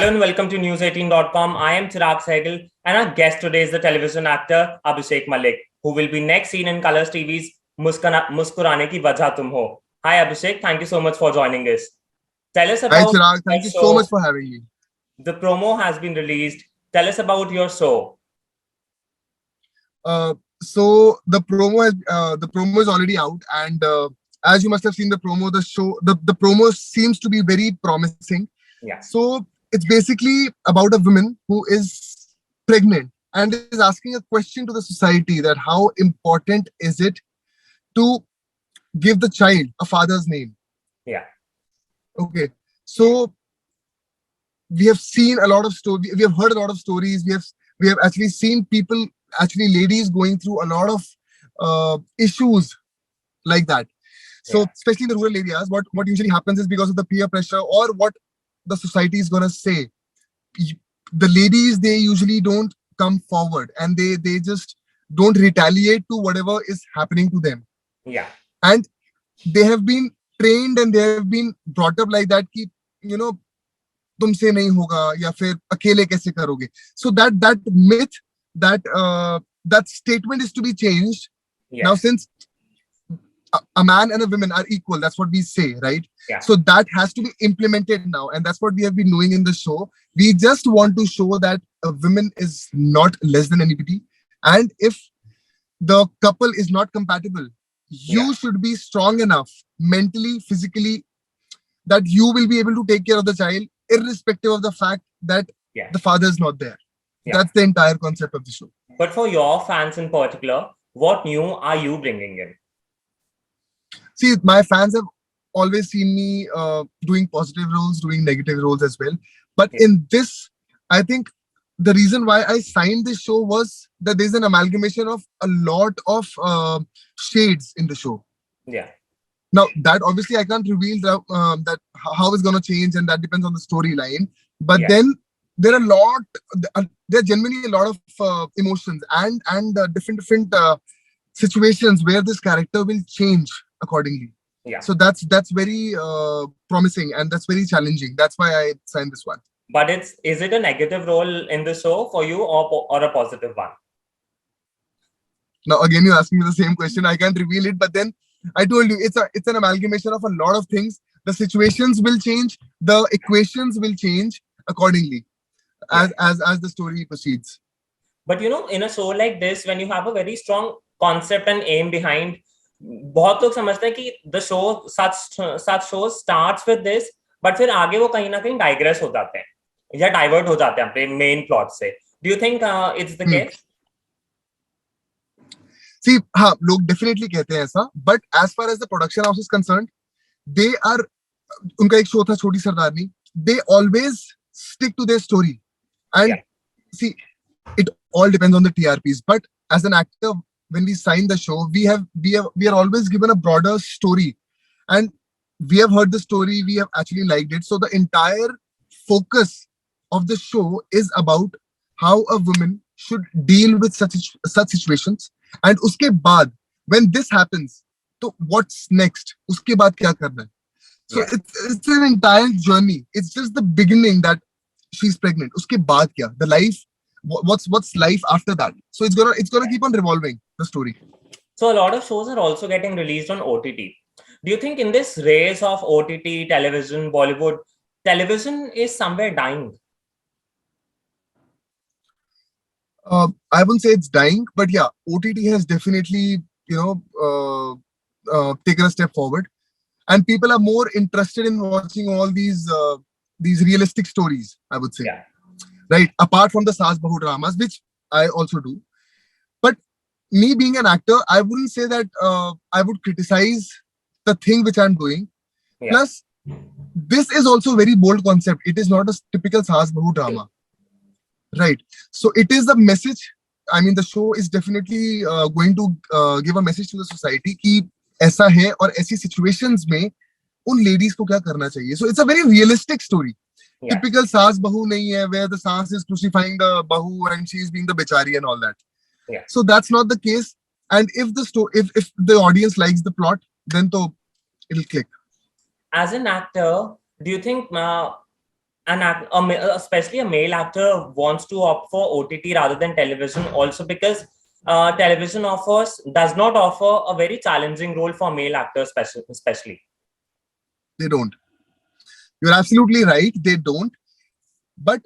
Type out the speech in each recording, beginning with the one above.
Hello and welcome to News18.com. I am Chirag Sehgal and our guest today is the television actor Abhishek Malik, who will be next seen in Colors TV's Muskurane ki Wajah Tum ho. Hi Abhishek, thank you so much for joining us. Tell us Hi about Chirag, your thank you show. so much for having me. The promo has been released. Tell us about your show. So the promo is already out, and as you must have seen the promo, the promo seems to be very promising. Yeah. So it's basically about a woman who is pregnant and is asking a question to the society that how important is it to give the child a father's name? Yeah. Okay. So we have seen a lot of stories. We have heard a lot of stories. We have actually seen people, actually ladies, going through a lot of issues like that. So Yeah. especially in the rural areas, what usually happens is because of the peer pressure or what the society is gonna say, the ladies, they usually don't come forward and they just don't retaliate to whatever is happening to them. Yeah. And they have been trained and they have been brought up like that कि you know तुमसे नहीं होगा या फिर अकेले कैसे करोगे. So that myth, that statement is to be changed. Yeah. Now since a man and a woman are equal, that's what we say, right? Yeah. So that has to be implemented now, and that's what we have been doing in the show. We just want to show that a woman is not less than anybody, and if the couple is not compatible, you should be strong enough mentally, physically, that you will be able to take care of the child irrespective of the fact that the father is not there. That's the entire concept of the show. But for your fans in particular, what new are you bringing in? See, my fans have always seen me doing positive roles, doing negative roles as well. But in this, I think the reason why I signed this show was that there's an amalgamation of a lot of shades in the show. Yeah. Now, that obviously I can't reveal that how it's going to change, and that depends on the storyline. But then there are genuinely a lot of emotions and different situations where this character will change accordingly. Yeah. So that's very promising and that's very challenging. That's why I signed this one. But is it a negative role in the show for you or a positive one? Now again, you're asking me the same question. I can't reveal it, but then I told you it's an amalgamation of a lot of things. The situations will change, the equations will change accordingly as the story proceeds. But in a show like this, when you have a very strong concept and aim behind, बहुत लोग समझते हैं कि the show such shows starts with this, but फिर आगे वो कहीं ना कहीं digress हो जाते हैं या divert हो जाते हैं अपने main plot से. Do you think it's the case? See, हाँ, लोग definitely कहते हैं ऐसा, but as far as the production house is concerned, उनका एक show था छोटी सरदारनी, they always stick to their story, and see, it all depends on the TRPs. But as an actor, when we sign the show, we are always given a broader story, and we have heard the story, we have actually liked it. So the entire focus of the show is about how a woman should deal with such situations, and uske baad, when this happens, so what's next? Uske baad kya karna hai? So it's an entire journey. It's just the beginning that she's pregnant. Uske baad kya? The life. What's life after that? So it's gonna keep on revolving the story. So a lot of shows are also getting released on OTT. Do you think in this race of OTT, television, Bollywood, television is somewhere dying? I wouldn't say it's dying, but yeah, OTT has definitely taken a step forward, and people are more interested in watching all these realistic stories, I would say. Yeah. Right, apart from the Saas Bahu dramas, which I also do. But me being an actor, I wouldn't say that I would criticize the thing which I'm doing. Yeah. Plus, this is also a very bold concept. It is not a typical Saas Bahu drama. Right. So it is a message. I mean, the show is definitely going to give a message to the society कि ऐसा है और ऐसी situations में उन ladies को क्या करना चाहिए. So it's a very realistic story. Yeah. Typical Saas Bahu nahi hai, where the Saas is crucifying the Bahu and she's being the Bechari and all that. Yeah. So that's not the case. And if the audience likes the plot, then it'll click. As an actor, do you think especially a male actor wants to opt for OTT rather than television, also because television does not offer a very challenging role for male actors, especially. They don't. You're absolutely right. They don't. But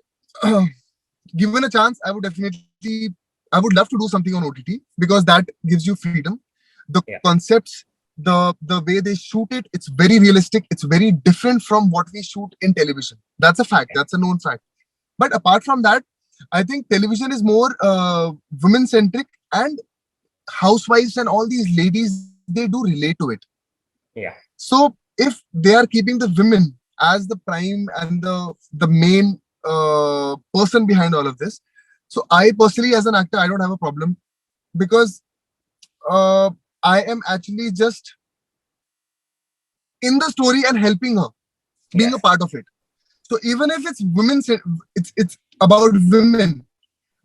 given a chance, I would love to do something on OTT because that gives you freedom. The concepts, the way they shoot it, it's very realistic. It's very different from what we shoot in television. That's a fact. That's a known fact. But apart from that, I think television is more women centric, and housewives and all these ladies, they do relate to it. Yeah. So if they are keeping the women as the prime and the main person behind all of this, so I personally, as an actor, I don't have a problem because I am actually just in the story and helping her, being a part of it. So even if it's women, it's about women,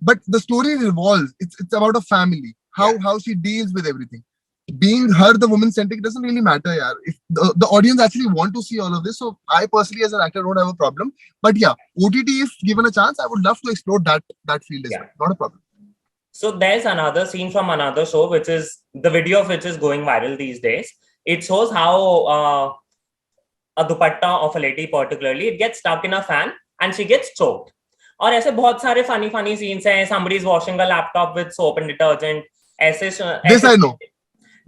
but the story revolves. It's about a family, how she deals with everything. Being her the woman centric doesn't really matter, yaar. If the audience actually want to see all of this, so I personally as an actor don't have a problem. But yeah, OTT, if given a chance, I would love to explore that field as well. Not a problem. So there's another scene from another show, which is the video of which is going viral these days. It shows how a dupatta of a lady particularly, it gets stuck in a fan and she gets choked. और ऐसे बहुत सारे funny scenes हैं. Somebody is washing a laptop with soap and detergent. This I know.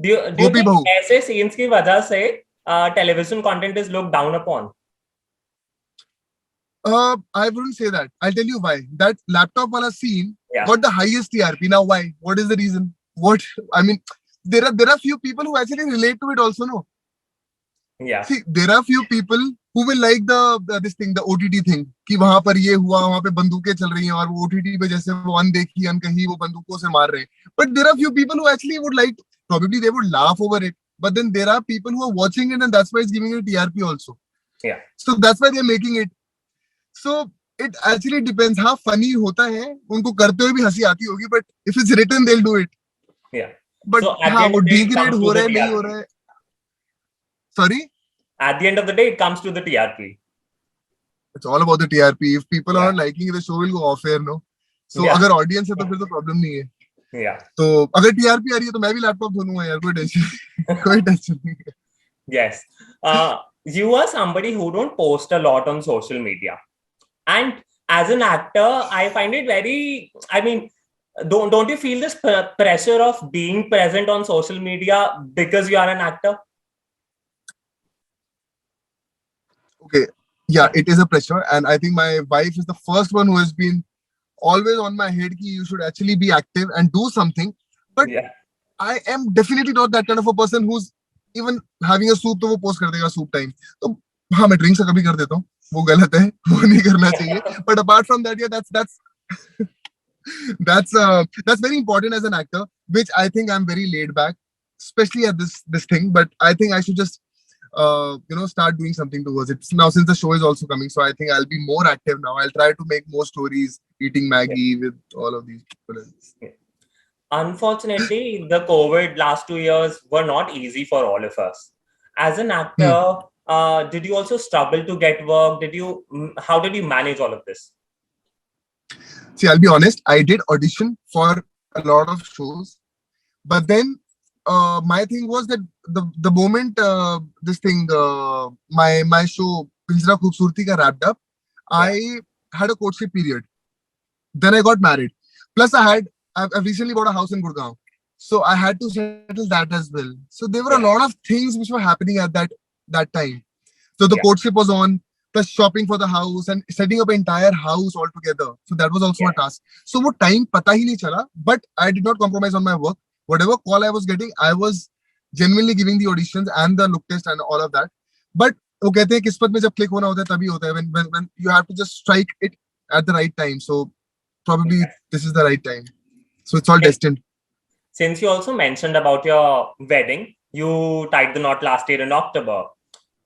Do you think ऐसे scenes की वजह से television content is looked down upon? I wouldn't say that. I'll tell you why. That laptop wala scene got the highest TRP. Now why? What is the reason? There are few people who actually relate to it also, no? Yeah. See, there are few people who will like this thing, the OTT thing. कि वहाँ पर ये हुआ, वहाँ पे बंदूकें चल रही हैं और वो OTT पे जैसे वो अनदेखी अनकही वो बंदूकों से मार रहे हैं. But there are few people who actually would like, probably they would laugh over it. But then there are people who are watching it and that's why it's giving it TRP also. Yeah. So that's why they're making it. So it actually depends. हाँ funny होता है, उनको करते हुए भी हंसी आती होगी, but if it's written they'll do it. Yeah. But हाँ वो degrade हो रहा है नहीं हो रहा है. Sorry? At the end of the day, it comes to the TRP. It's all about the TRP. If people are not liking it, the show will go off air, no? So अगर audience है तो फिर तो problem नहीं है. Yeah. तो अगर TRP आ रही है तो मैं भी laptop धोलूंगा यार, कोई tension नहीं है. Yes. You are somebody who don't post a lot on social media. And as an actor, I find it very, don't you feel this pressure of being present on social media because you are an actor? Okay. Yeah, it is a pressure. And I think my wife is the first one who has been always on my head ki you should actually be active and do something. But I am definitely not that kind of a person who's even having a soup, तो वो post कर देगा soup time. तो हाँ मैं drinks कभी कर देता हूँ. वो गलत है, वो नहीं करना चाहिए. But apart from that, that's very important as an actor, which I think I'm very laid back, especially at this thing. But I think I should just start doing something towards it. Now since the show is also coming, so I think I'll be more active now. I'll try to make more stories, eating Maggie with all of these people. Unfortunately, the COVID last 2 years were not easy for all of us. As an actor, did you also struggle to get work? How did you manage all of this? See, I'll be honest, I did audition for a lot of shows, but then my thing was that the moment my show Pinjra Khoobsurati ka wrapped up, I had a courtship period. Then I got married. Plus I've recently bought a house in Gurgaon, so I had to settle that as well. So there were a lot of things which were happening at that time. So the courtship was on, plus shopping for the house and setting up an entire house altogether. So that was also a task. So वो time पता ही नहीं चला, but I did not compromise on my work. Whatever call I was getting, I was genuinely giving the auditions and the look test and all of that. But वो कहते हैं किस्मत में जब click होना होता है तभी होता है, when you have to just strike it at the right time. So probably this is the right time. So it's all destined. Since you also mentioned about your wedding, you tied the knot last year in October.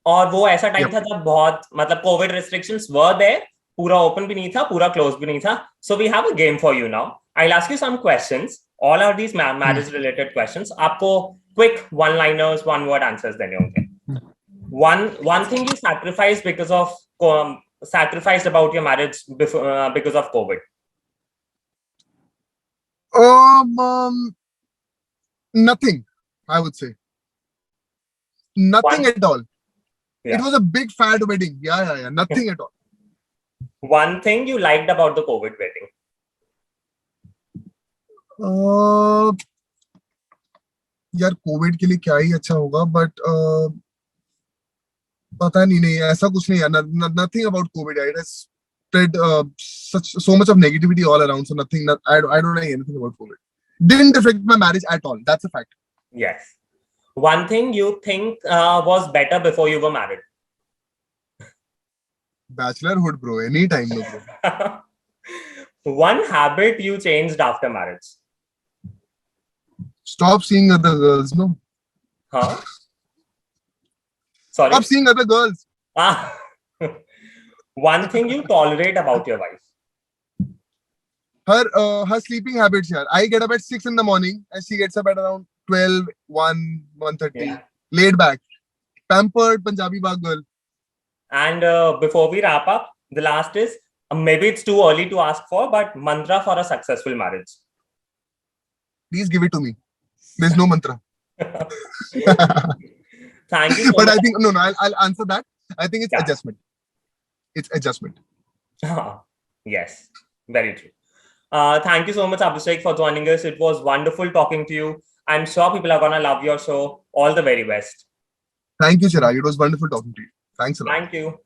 और वो ऐसा time था जब बहुत COVID restrictions were there, पूरा open भी नहीं था, पूरा close भी नहीं था. So we have a game for you now. I'll ask you some questions. All are these marriage related questions. आपको quick one-liners, one-word answers देने होंगे. One thing you sacrificed because of sacrificed about your marriage before, because of COVID? Nothing, I would say. Nothing at all. Yeah. It was a big fat wedding. Yeah. Nothing at all. One thing you liked about the COVID wedding? यार Covid के लिए क्या ही अच्छा होगा, but पता नहीं ऐसा कुछ नहीं यार. Nothing about COVID. It has spread so much of negativity all around. So nothing. I don't know anything about COVID. Didn't affect my marriage at all. That's a fact. Yes. One thing you think was better before you were married? Bachelorhood, bro. Anytime, no, bro. One habit you changed after marriage? Stop seeing other girls, no? Huh? Sorry? Stop seeing other girls. One thing you tolerate about your wife? Her sleeping habits, yaar. I get up at 6 in the morning and she gets up at around 12, 1:30. Yeah. Laid back. Pampered Punjabi Bagh girl. And before we wrap up, the last is, maybe it's too early to ask for, but mantra for a successful marriage. Please give it to me. There's no mantra. Thank you so but much. I think, no, I'll answer that. I think it's adjustment. It's adjustment. Yes, very true. Thank you so much, Abhishek, for joining us. It was wonderful talking to you. I'm sure people are going to love your show. All the very best. Thank you, Chirag. It was wonderful talking to you. Thanks a lot. Thank you.